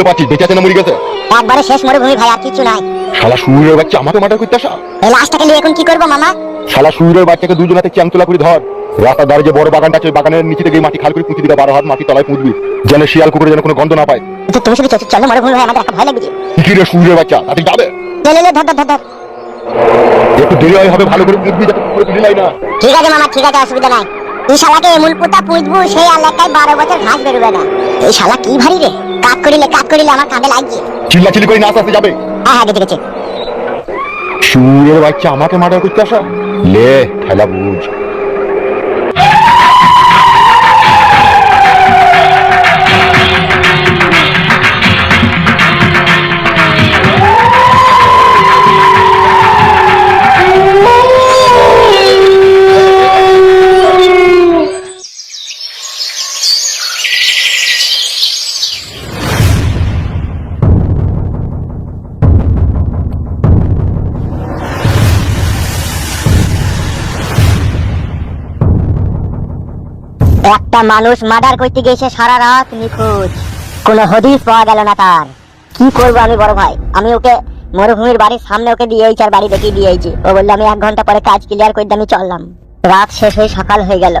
পাচ্ছিস বেঁচে আছে না মরে গেছে? একবারে শেষ মরুভূমি ভাই, আর কিছু নাই। শালা শুয়োরের বাচ্চা আমাকে মার্ডার করতে আসা। এই লাশটাকে নিয়ে এখন কি করবো মামা? শালা শুয়োরের বাচ্চাকে দুজন হাতে চ্যাংচলা করে ধর। রাস্তার ধারে যে বড় বাগানটা আছে, ওই বাগানের নিচে থেকে মাটি খাল করে পুঁতি দিবা, 12 হাত মাটি তলায় পুঁতবি, যেন শিয়াল কুকুরে যেন কোনো গন্ধ না পায়। তো তুমি শুধু চলো মরুভূমি ভাই, আমাদের একটা ভয় লাগছে। কি রে শুয়োরের বাচ্চা, তাতে যাবে? লে ধর ধর ধর ধর। একটু দেরি হয় হবে, ভালো করে পুঁতবি যাতে কুকুরে তুলি নাই না। ঠিক আছে মামা, ঠিক আছে, অসুবিধা নাই। এই শালাকে এমন পুঁতা পুঁতবো সেই এলাকায় 12 বছর ঘাস বেরোবে না। এই শালা কি ভারী রে, কাজ করিলে আমার কাঁধে লাগছে। চিল্লাচিল্লি করে না আস্তে যাবে। হ্যাঁ গেছে গেছে। শুয়োরের বাচ্চা আমাকে মার্ডার করতে আসা, লে খেলা বুঝ। একটা মানুষ মার্ডার করতে গেছে, সারা রাত নিখোঁজ, কোনো হদিস পাওয়া গেল না তার। কি করবো আমি বড় ভাই? আমি ওকে মরুভূমির বাড়ির সামনে ওকে দিয়েছি আর বাড়ি দেখিয়ে দিয়েছি। ও বললো আমি 1 ঘন্টা পরে কাজ ক্লিয়ার করে আমি চললাম। রাত শেষ হয়ে সকাল হয়ে গেল,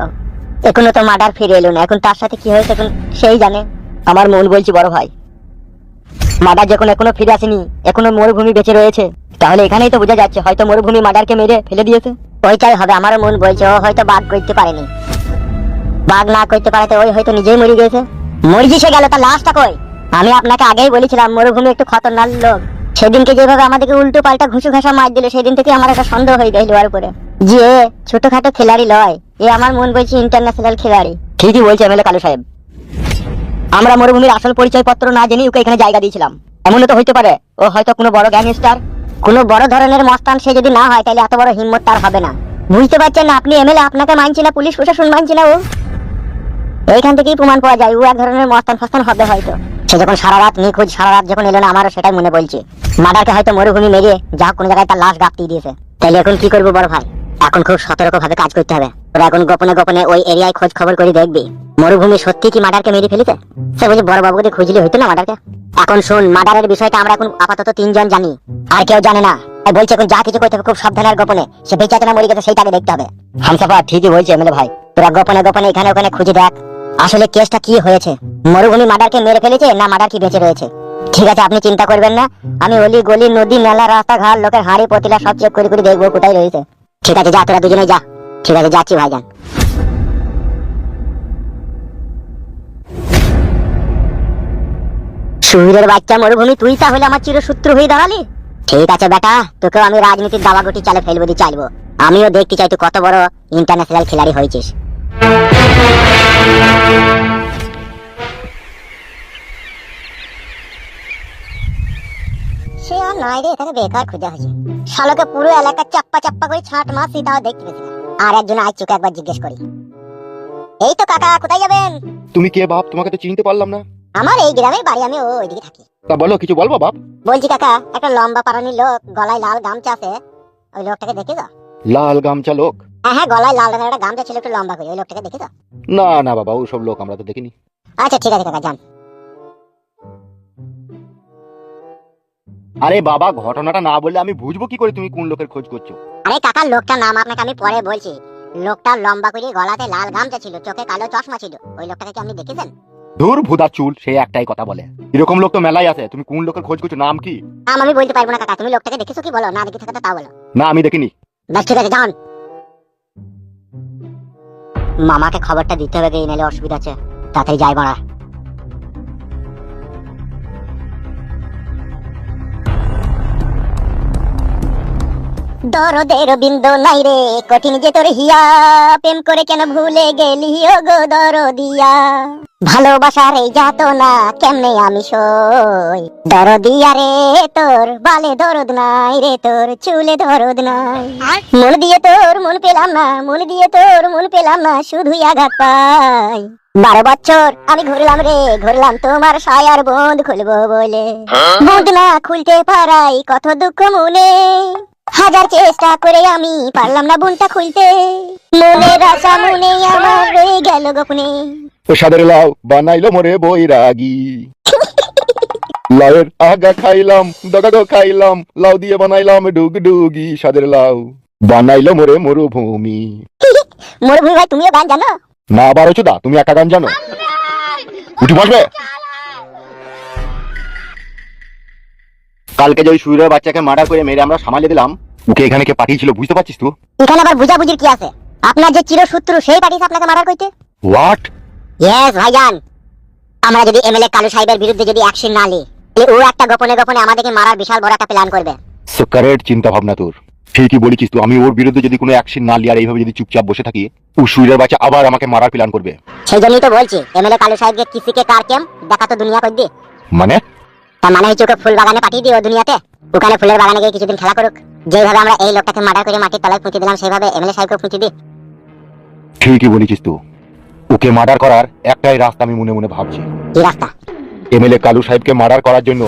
এখনো তো মার্ডার ফিরে এলো না। এখন তার সাথে কি হয়েছে এখন সেই জানে। আমার মন বলছি বড় ভাই, মার্ডার যখন এখনো ফিরে আসেনি, এখনো মরুভূমি বেঁচে রয়েছে, তাহলে এখানেই তো বোঝা যাচ্ছে হয়তো মরুভূমি মার্ডারকে মেরে ফেলে দিয়েছে। ওইটাই হবে, আমারও মন বলছে ও হয়তো বাঘ করতে পারেনি। বাঘ না করতে পারাতে ওই হয়তো নিজেই মরে গেছে। মরে সে গেল, তার লাশটা কই? আমি আপনাকে আগেই বলেছিলাম মরুভূমি একটু খতরনাক লোক। সেদিনকে যেভাবে আমাদেরকে উল্টো পাল্টা ঘুষু ঘাসা মার দিল, সেদিন থেকে আমার একটা সন্দেহ হয়ে গেল ওর উপরে, যে ছোটখাটো খেলাড়ি লয়, এ আমার মন বলছে ইন্টারন্যাশনাল খেলাড়ি। ঠিকই বলছে এমএলএ কালু সাহেব, আমরা মরুভূমির আসল পরিচয় পত্র না জেনে ওকে এখানে জায়গা দিয়েছিলাম। এমনও তো হইতে পারে ও হয়তো কোনো বড় গ্যাংস্টার, কোনো বড় ধরনের মস্তান। সে যদি না হয় তাহলে এত বড় হিম্মত তার হবে না। বুঝতে পারছেন না আপনি? এমএলএ আপনাকে মানছে না, পুলিশ প্রশাসন মানছে না। ও এইখান থেকেই প্রমাণ পাওয়া যায় ও এক ধরনের মস্তান ফাস্তান হবে হয়তো। সে যখন সারা রাত নিখোঁজ, সারা রাত যখন এলো না, আমারও সেটাই মনে বলছে মার্ডারকে হয়তো মরুভূমি মেরে যা কোনো জায়গায় তার লাশ গাপতিয়ে দিয়েছে। তাহলে এখন কি করবো বড় ভাই? এখন খুব সতর্ক ভাবে কাজ করতে হবে। ওরা এখন গোপনে গোপনে ওই এরিয়ায় খোঁজ খবর করে দেখবি মরুভূমি সত্যি কি মার্ডারকে মেরে ফেলেছে। সে বলছে বড় বাবুকে খুঁজলে হইতো না মার্ডারকে। এখন শুন, মার্ডারের বিষয়টা আমরা এখন আপাতত 3 জন জানি, আর কেউ জানে না। বলছে এখন যা কিছু করতে হবে খুব সাবধানে আর গোপনে। সে বেঁচে আছে না মরে গেছে সেইটাকে দেখতে হবে। হামসাফার ঠিকই বলছে এমএলএ ভাই, তোরা গোপনে গোপনে এখানে ওখানে খুঁজে দেখ আসলে কেসটা কি হয়েছে। মরুভূমি মার্ডারকে মেরে ফেলেছে না মার্ডার কি বেঁচে রয়েছে। ঠিক আছে, আপনি চিন্তা করবেন না। আমি অলি গলি নদী নালা রাস্তাঘাট লোকের হাঁড়ি পতিলা সব চেক করে করে দেখবো কোথায় রয়েছে। ঠিক আছে যা, তোরা দুজনে যা। ঠিক আছে যাচ্ছি ভাইজান। শুয়োরের বাচ্চা মরুভূমি, তুই তাহলে আমার চিরশত্রু হয়ে দাঁড়ালি। ঠিক আছে বেটা, তোকেও আমি রাজনীতির দাবাগুটি চালে ফেলবো দিয়ে চাইবো। আমিও দেখতে চাই তুই কত বড় ইন্টারন্যাশনাল খেলাড়ি হয়েছিস। সে আর নয় রে, তাকে বেকার খুঁজে হয়েছে। শালোকে পুরো এলাকা চাপ্পা চাপ্পা করে ছাট মারছি, তাও দেখতে পেয়েছি না। আর একজন আজ চোখে একবার জিজ্ঞেস করি, এই তো কাকা, কোথায় যাবেন? তুমি কে বাপ? তোমাকে তো চিনতে পারলাম না। আমার এই গ্রামের বাড়ি, আমি ওইদিকে থাকি। তা বলো, কিছু বলবো বাপ? বলছি কাকা, একটা লম্বা পারানি লোক, গলায় লাল গামছা আছে, ওই লোকটাকে দেখেছো? লাল গামছা লোক? হ্যাঁ, গলায় লাল রঙের একটা গামছা ছিল, একটু লম্বা করে, ওই লোকটাকে দেখেছো? না না বাবা, ওসব লোক আমরা তো দেখিনি। আচ্ছা ঠিক আছে কাকা, যান। আরে বাবা, ঘটনাটা না বললে আমি বুঝবো কি করে তুমি কোন লোকের খোঁজ করছো? আরে কাকা, লোকটার নাম আপনাকে আমি পরে বলছি। লোকটা লম্বা করে, গলাতে লাল গামছা ছিল, চোখে কালো চশমা ছিল। ওই লোকটাকে কি আপনি দেখেছেন? ধুর ভুদা চুল, সে একটাই কথা বলে। এরকম লোক তো মেলাই আছে। তুমি কোন লোকের খোঁজ করছো? নাম কি? নাম আমি বলতে পারবো না কাকা। তুমি লোকটাকে দেখেছো কি বলো? না দেখে থাকো তো তাও বলো। না, আমি দেখিনি। বেশ ঠিক আছে, যান। মামাকে খবরটা দিতে হবে, গিয়ে নাহলে অসুবিধা আছে। তাড়াতাড়ি যাই মারা। দরদের বিন্দু নাই রে, কঠিন যে তোর হিয়া, প্রেম করে কেন ভুলে গেলি ও গো দরদিয়া। ভালোবাসার এই যাতনা কেমনে আমি সই, দরদিয়া রে তোর বালে দরদ নাই রে, তোর চুলে দরদ নাই। মন দিয়ে তোর মন পেলাম না, মন দিয়ে তোর মন পেলাম না, শুধুই আঘাত পাই। 12 বছর আমি ঘুরলাম রে, ঘুরলাম তোমার সায়ার বন্ধ খুলবো বলে, বন্ধ না খুলতে পারাই কত দুঃখ মনে। হাজার চেষ্টা করে আমি পারলাম না বোনটা খুলতে, মনের আশা মনে আমার রয়ে গেল গোপনে। ও সাদের লাউ বানাইলো মোরে বৈরাগী। লাউয়ের আগা খাইলাম, ডগা খাইলাম, লাউ দিয়ে বানাইলাম ডুগডুগি স্বাদের লাউ, বানাইলো মোরে মরুভূমি। মরুভূমি ভাই তুমিও গান জানো? না বারো চোদা, তুমি একা গান জানো? উঠি বসবে। কালকে যে ওই সুইরের বাচ্চাকে মার্ডার করে মেরে আমরা সামালে দিলাম, ওকে এখানে কে পাঠিয়েছিল বুঝতে পারছিস তো? এখানে আবার বুঝাবুঝির কি আছে? আপনার যে চিরশত্রু সেই পাঠিয়েছে আপনাকে মারার কইতে। হোয়াট? ইয়েস ভাইজান, আমরা যদি এমএলএ কালু সাহেবের বিরুদ্ধে যদি অ্যাকশন না নিই, তাহলে ও একটা গোপনে গোপনে আমাদেরকে মারার বিশাল বড় একটা প্ল্যান করবে। সো কারেক্ট চিন্তা ভাবনা তোর, ঠিকই বলেছিস তো। আমি ওর বিরুদ্ধে যদি কোনো অ্যাকশন না নিই আর এইভাবে যদি চুপচাপ বসে থাকি, ও সুইরের বাচ্চা আবার আমাকে মারার প্ল্যান করবে। সেই জন্যই তো বলছি এমএলএ কালু সাহেবকে কিসিকে কার কেম দেখা তো দুনিয়া কই দি। মানে? তার মানে হচ্ছে ওকে ফুল বাগানে পাঠিয়ে দিও দুনিয়াতে, ওখানে ফুলের বাগানে গিয়ে কিছুদিন খেলা করুক। যেভাবে আমরা এই লোকটাকে মার্ডার করে মাটির তলায় পুঁতে দিলাম, সেইভাবে এমএলএ সাহেবকে পুঁতে দি। ঠিকই বলেছিস তো। ওকে মার্ডার করার একটাই রাস্তা আমি মনে মনে ভাবছি। কি রাস্তা? এমএলএ কালু সাহেবকে মার্ডার করার জন্য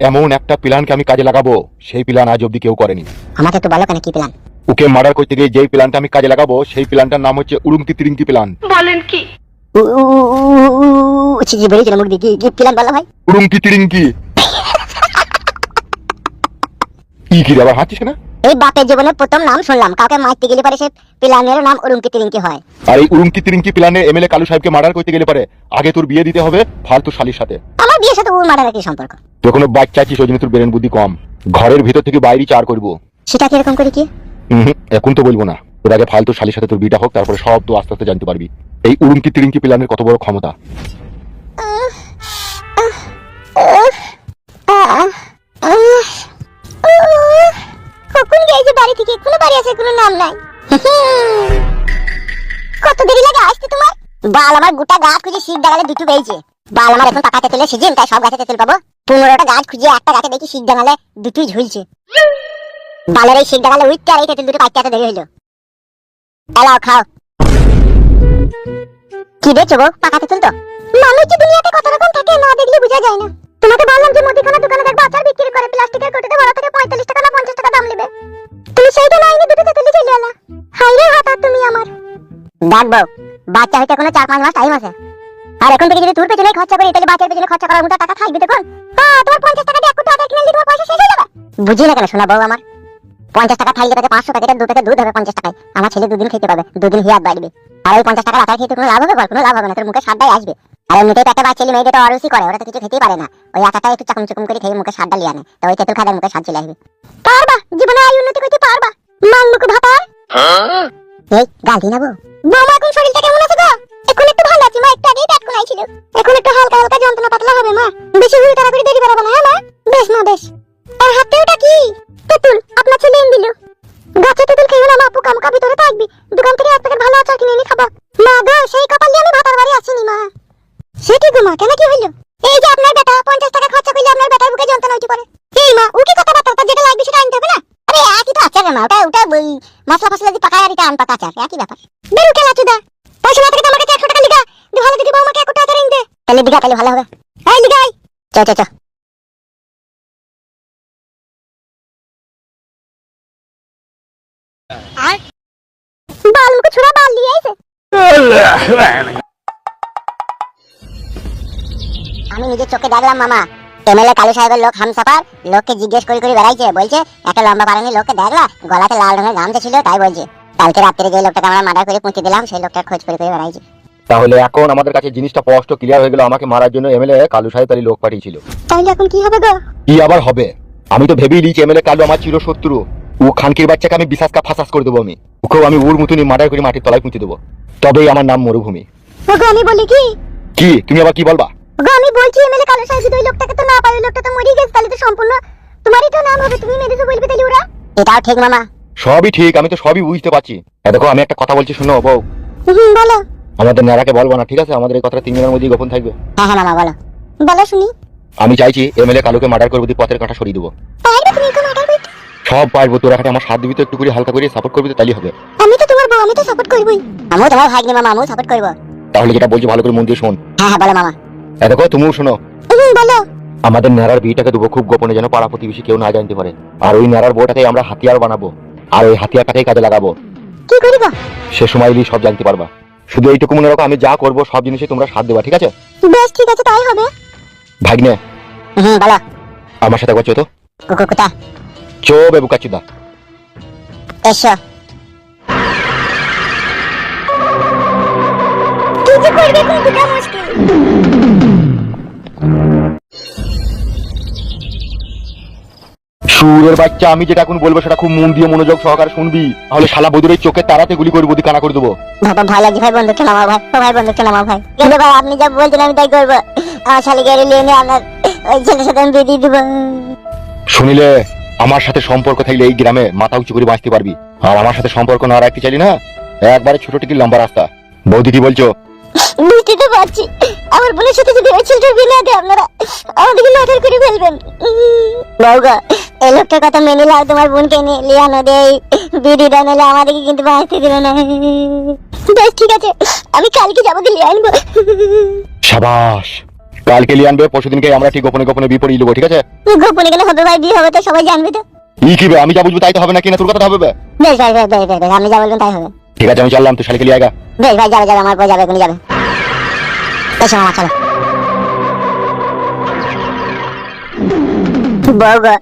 এমন একটা প্ল্যানকে আমি কাজে লাগাবো, সেই প্ল্যান আজ অব্দি কেউ করেনি। আমাকে একটু বলো কেন কি প্ল্যান? ওকে মার্ডার করতে গিয়ে যেই প্ল্যানটা আমি কাজে লাগাবো, সেই প্ল্যানটার নাম হচ্ছে উড়ুংতি তিরিংকি প্ল্যান। বলেন কি? কি বলেছিল মুখ দিয়ে? কি প্ল্যান বলো ভাই? উড়ুংতি তিরিংকি। কি রে আবার হাঁচিস না? এই বাপের জীবনে প্রথম নাম শুনলাম, কাউকে মারতে গেলে পরে সে প্ল্যানের নাম উড়ুমকি তিরিংকি হয়। আর এই উড়ুংতি তিরিংকি প্ল্যানে এমএলএ কালু সাহেবকে মার্ডার করতে গেলে পারে আগে তোর বিয়ে দিতে হবে ফালতু শালির সাথে। আমার বিয়ের সাথে ওর মার্ডারের কি সম্পর্ক? তুই কোনো বাচ্চা আছিস, ওই জন্য তোর ব্রেন বুদ্ধি কম। ঘরের ভিতর থেকে বাইরে চার করবো। সেটা কিরকম করে কি? এখন তো বলবো না, তোর আগে ফালতু শালির সাথে তোর বিয়েটা হোক, তারপরে সব তো আস্তে আস্তে জানতে পারবি এই উড়ুংতি তিরিংকি প্ল্যানের কত বড় ক্ষমতা। কখন গেছে বাড়ি থেকে? কোনো বাড়ি আছে কোনো নাম নাই। কত দেরি লাগে আসতে তোমার? বাল আমার গোটা গাছ খুঁজে শিখ ডাঙালে দুটো পেয়েছে। বাল আমার এখন পাকা তেঁতুলের সিজন, তাই সব গাছে তেঁতুল পাবো। 15টা গাছ খুঁজে একটা গাছে দেখি শিখ ডাঙালে দুটোই ঝুলছে। বালের এই শিখ ডাঙালে উঠতে আর এই তেঁতুল দুটো পাইতে এত দেরি হইলো। এলাও খাও। কি দেখছো গো? পাকা তেঁতুল তো। মানুষ যে দুনিয়াতে কত রকম থাকে না দেখলে বোঝা যায় না। তোমাকে বললাম যে মুদিখানা দোকানে দেখবা আচার বিক্রি করে, প্লাস্টিকের কোটিতে ভরা থাকে 45 টাকা না 50 টাকা দাম নেবে। তুমি সেইটা লাইনে দুটো তেঁতুল চলে এলা। হাই রে হাত তুমি আমার। দেখবো বাচ্চা হইতে এখনো 4-5 মাস টাইম আছে। আর এখন থেকে যদি তোর পেছনে খরচা করি, তাহলে বাচ্চার পেছনে খরচা করার মতো টাকা থাকবে তখন? হ্যাঁ, তোমার 50 টাকা দিয়ে এক কোটি আচার কিনে নিলে তোমার পয়সা শেষ হয়ে যাবে। বুঝি না কেন শোনা বউ আমার? 50 টাকা থাকলে তাতে 500 প্যাকেটের 2 প্যাকেট দুধ হবে 50 টাকায়। আমার ছেলে দুদিন খেতে পাবে, দুদিন হিয়াত বাড়বে। আর ওই 50 টাকার আচার খেতে কোনো লাভ হবে? কোনো লাভ হবে না, তোর মুখে স্বাদটাই আসবে। আর এমনিতেই একটা বাচ্চা ছেলে মেয়েদের তো অরুচি করে, ওরা তো কিছু খেতেই পারে না। ওই আচারটা একটু চাকুম চুকুম করে খেয়ে মুখে স্বাদটা লিয়ে আনে, তো ওই তেঁতুল খাদের মুখে স্বাদ চলে আসবে। পারবা জীবনে আয় উন্নতি করতে পারবা। মান মুখ ভাতার এই গালি না গো। বৌমা এখন শরীরটা কেমন আছে গো? এখন একটু ভালো আছি মা, একটু আগেই পেট কোনাইছিল। এখন একটু হালকা হালকা যন্ত্রণা পাতলা হবে মা। বেশি হুড়ি তাড়াতাড়ি দেরি করাবে না। হ্যাঁ মা? বেশ মা বেশ। আর হাতে ওটা কি? তেঁতুল আপনার ছেলে এনে দিল। গাছে তেঁতুল খেয়ে না মা, পোকা মোকা ভিতরে থাকবি। দোকান থেকে এক প্যাকেট ভালো আচার কিনে এনে খাবো। মা গো সেই কপাল দিয়ে আমি ভাতার বাড়ি আসিনি মা। সে কি গো মা, কেন কি হইলো? এই যে আপনার বেটা 50 টাকা খরচা করলে আপনার বেটার বুকে যন্ত্রণা হইতে পারে। এই মা ও কি কথা বার্তা, তার যেটা লাগবে সেটা আনতে হবে না? আরে একই তো আচার মা, ওটা মশলা ফসলা দিয়ে পাকায় আর এটা আন পাকা আচার, একই ব্যাপার। বেরু খেলা চুদা, পয়সা না থাকে আমাকে 100 টাকা লিগা দি, ভালো দিদি বৌমাকে 1 কোটি আচার এনে দে। তাহলে দিগা, তাহলে ভালো হবে। এই লিগাই চ চ চ। আর বাল মুখ ছুড়া বাল দিয়ে আইছে। আমি নিজের চোখে দেখলাম মামা, এমএলএ কালু সাহেবের লোক হামসাফার লোককে জিজ্ঞেস করে করে বেড়াইছে। বলছে একটা লম্বা পারানি লোককে দেখলা, গলাতে লাল রঙের গামছা ছিল, তাই বলছে কালকে রাত্রে যে লোকটাকে আমরা মার্ডার করে পুঁতে দিলাম, সেই লোকটার খোঁজ করে করে বেড়াইছে। তাহলে এখন আমাদের কাছে জিনিসটা স্পষ্ট ক্লিয়ার হয়ে গেল, আমাকে মারার জন্য এমএলএ কালু সাহেব তারই লোক পাঠিয়েছিল। তাহলে এখন কি হবে গো? কি আবার হবে? আমি তো ভেবেই নিয়েছি এমএলএ কালু আমার চিরশত্রু। ও খানকির বাচ্চাকে আমি বিশ্বাস ফাঁসাস করে দেবো। ওকেও আমি ওর মতনই মার্ডার করে মাটির তলায় পুঁতে দেবো, তবেই আমার নাম মরুভূমি। ওগো আমি বলি কি? কি তুমি আবার কি বলবা? ওগো আমি বলছি এমএলএ কালু সাহেব যদি ওই লোকটাকে তো না পারে, লোকটা তো মরে গেছে, তাহলে তো সম্পূর্ণ তোমারই তো নাম হবে, তুমি মেরেছো বলবে তাহলে ওরা। এটাও ঠিক মামা। সবই ঠিক, আমি তো সবই বুঝতে পারছি। দেখো আমি একটা কথা বলছি, শোনো বউ। বলো। আমাদের নেড়াকে বলবো না, ঠিক আছে? আমাদের এই কথাটা 3 জনের মধ্যেই গোপন থাকবে। হ্যাঁ হ্যাঁ মামা বলো। বলো শুনি। আমি চাইছি এমএলএ কালুকে মার্ডার করবো, পথের কাঁটা সরিয়ে দেবো। পারবে তুমি ওকে মার্ডার করতে? সব পারবো, তোর একটা আমার সাথ দিবি তো, একটু করে হালকা করে সাপোর্ট করবি তো, তাইলে হবে। আমি তো তোমার বউ, আমি তো সাপোর্ট করবই। আমিও তোমার ভাগ্নে মামা, আমিও সাপোর্ট করব। তাহলে যেটা বলছি ভালো করে মন দিয়ে শোন। হ্যাঁ হ্যাঁ বলো মামা। দেখো তুমিও শোনো। বলো। আমাদের নেড়ার বিয়েটাকে দেবো খুব গোপনে, যেন পাড়া প্রতিবেশী কেউ না জানতে পারে। আর ওই নেড়ার বউটাকে আমরা হাতিয়ার বানাবো, আর ওই হাতিয়ারটাকেই কাজে লাগাবো। কি করিব? সে সময় এলেই সব জানতে পারবা। শুধু এইটুকু মনে রাখো, আমি যা করবো সব জিনিসে তোমরা সাথ দেবা, ঠিক আছে? বেশ ঠিক আছে, তাই হবে। ভাগ্নে বলো। আমার সাথে একবার চো তো। কোথা? চো বেবু কাচুদা। এসো। কিছু করবে কিন্তু তা মুশকিল। সুরের বাচ্চা, আমি যেটা এখন বলবো সেটা খুব মন দিয়ে মনোযোগ সহকারে শুনবি, তাহলে শালা বদুরের চোখে তারাতে গুলি করবো, দি কানা করে দেবো। ভাই লাগছে ভাই, বন্ধুকে নামাও ভাই। ও ভাই বন্ধুকে নামাও ভাই। কিন্তু ভাই আপনি যা বলছেন আমি তাই করবো। আমার শালি গাড়ি নিয়ে নিয়ে আপনার ওই ছেলের সাথে আমি বিয়ে দিয়ে দেবো। শুনিলে, আমার সাথে সম্পর্ক থাকলে এই গ্রামে মাথা উঁচু করে বাঁচতে পারবি, আর আমার সাথে সম্পর্ক না রাখতে চাইলি না, একবারে ছোট টিকি লম্বা রাস্তা। বৌদি কি বলছো? বুঝতে তো পারছি, আমার বোনের সাথে যদি ওই ছেলেটার বিয়ে না দেয় আপনারা আমাদেরকে মার্ডার করে ফেলবেন। বউগা, এই লোকটার কথা মেনে নাও, তোমার বোনকে নিয়ে আনো দেয় বিডিটা, নিলে আমাদেরকে কিন্তু বাঁচতে দিল না। বেশ ঠিক আছে, আমি কালকে যাবো, দিয়ে আনবো। সাবাস, কালকে লিয়ে আনবে, পরশুদিনকে আমরা ঠিক গোপনে গোপনে বিয়ে পড়িয়ে নেবো, ঠিক আছে? গোপনে গেলে হবে ভাই, বিয়ে হবে তো সবাই জানবে তো। ই কি বে, আমি যা বুঝবো তাই তো হবে, নাকি না তোর কথা হবে? বেশ ভাই, বেশ বেশ বেশ, আপনি যা বলবেন তাই হবে। ঠিক আছে, আমি চললাম, তুই শালিকে লিয়ে আয়গা। বেশ ভাই, যাবে যাবে, আমার পর যাবে, এখনই যাবে। এসো মামা, চলো। বউগা,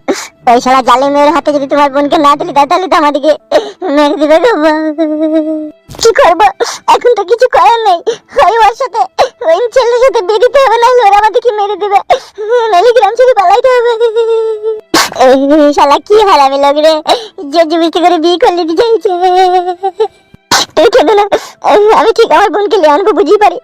ওই শালা জালিমের হাতে যদি তোমার বোনকে না দিলি তাহলে তো আমাদেরকে মেরে দিবে গো। কি করবো এখন, তো কিছু করার নেই। ওর সাথে ওই ছেলের সাথে বিয়ে দিতে হবে, না ওরা আমাদেরকে মেরে দিবে, নাহলে গ্রাম থেকে পালাইতে হবে। এই শালা কি হারামি লোক রে, যে জুবিস্তি করে বিয়ে করলে দিতে চাইছে। তুই কেঁদো না, আমি ঠিক আমার বোনকে লিয়ে আনবো, বুঝি পারি।